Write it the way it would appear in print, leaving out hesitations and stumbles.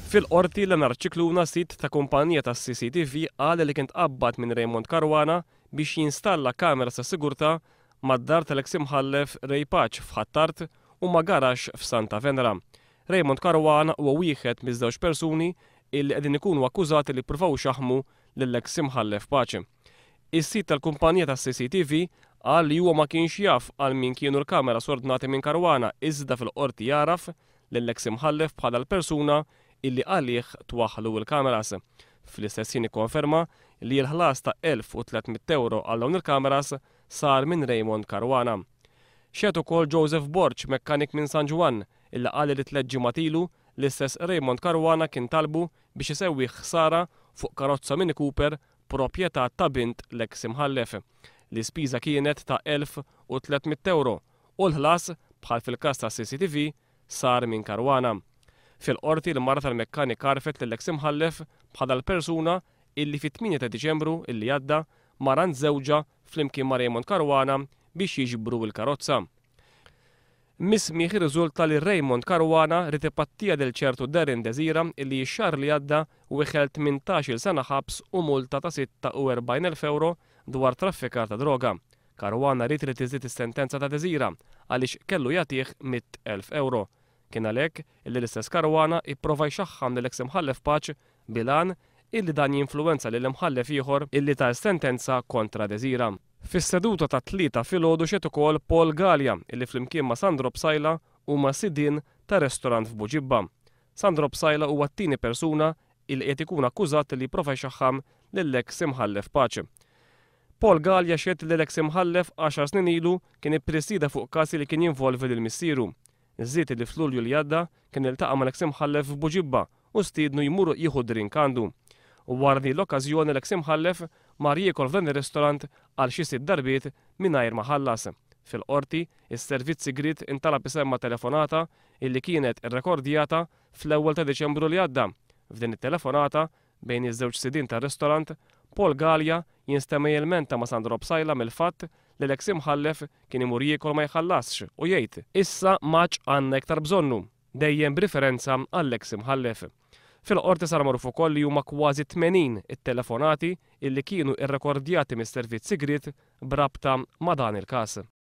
Fil-qorti Leonard Cicluna sit ta' kumpanija tas CCTV qal li kien tqabbad minn Raymond Caruana biex jinstalla kamera ta' sigurtà mad-dar tal-eks imħallef Ray Patch f'Ħattart u ma garax f'Santa Venera. Raymond Caruana huwa wieħed miż-żewġ persuni illi qegħdin ikunu akkużati li ppruvaw xaħmu lill-eks imħallef Patch. Is-sit tal-kumpanija tas CCTV qal li huwa ma kienx jaf għal min kienu l-kamera sordnati minn Caruana iżda fil-qorti jaraf lill-eks imħallef bħala l-persuna illi għalih twaħħlu il-kameras. Fl-istess ħin ikkonferma li l-ħlas ta' 1300 euro għal dawn il-kameras sar minn Raymond Caruana. Xed ukoll Joseph Borch, mekkanik minn San Juan, illi qal li tliet ġimgħat l-istess Raymond Caruana kien talbu biex isewwi ħsara fuq karozza Mini Cooper proprjetà ta' bint l-eks imħallef. L-ispiża kienet ta' 1300 euro u l-ħlas bħal fil-każ ta' CCTV sar minn Caruana. Fil-qorti l-mara tal-mekkanik karfet lill-eks imħallef bħala l-persuna illi fit-8 ta' Diċembru illi għadda marant żewġa flimkien ma' Raymond Caruana biex jiġbru l-karozza. Mismiħ irriżulta li Raymond Caruana rid ipattija lil ċertu Darren Desira illi x-xahar li għadda weħel 18-il sena ħabs u multa ta' 46,000 euro dwar traffikar ta' droga. Caruana rid li tiżdied is-sentenza ta' Desira għaliex kellu jagħtih 100,000 euro. Kien għalhekk illi l-istess Caruana ipprova jxaħħam lill-eks imħallef Patch bilan illi dan jinfluwenza lil imħallef ieħor illi ta' sentenza kontra Desira. Fis-seduta ta' 3 filgħodu xed ukoll Paul Gallia illi flimkien ma' Sandro Psajla huma sidien ta' restorant f'Buġibba. Sandro Psajla huwa t-tieni persuna illi qed ikun akkużat li jipprova jxaħħam lill-eks imħallef Patch. Paul Gallia xed li l-eks imħallef 10 snin ilu kien ippresida fuq każ li kien jinvolvi lil missieru. Iż-żied li f'Lulju li għadda kien iltaqa' mal-eks imħallef f'Buġibba u stiednu jmuru jieħu drink għandu. U wara din l-okkażjoni l-eks imħallef mar jiekol f'dan ir-ristorant għal xi 6 darbiet mingħajr ma ħallas. Fil-qorti, is-servizz sigriet intalab isemma telefonata illi kienet irrekordjata fl-ewwel ta' Diċembru li għadda. F'din it-telefonata bejn iż-żewġ sidien tar-ristorant, Paul Gallia jinstema' jilmenta ma' Sandro Psajla mill-fatt li l-eks imħallef kien imur jiekol ma jħallasx u jgħid issa maċ għandna iktar bżonnu, dejjem b'riferenza għall-eks imħallef. Fil-qorti sar magħruf ukoll li huma kważi 80 it-telefonati illi kienu irrekordjati mis-servizz sigriet b'rabta ma' dan il-każ.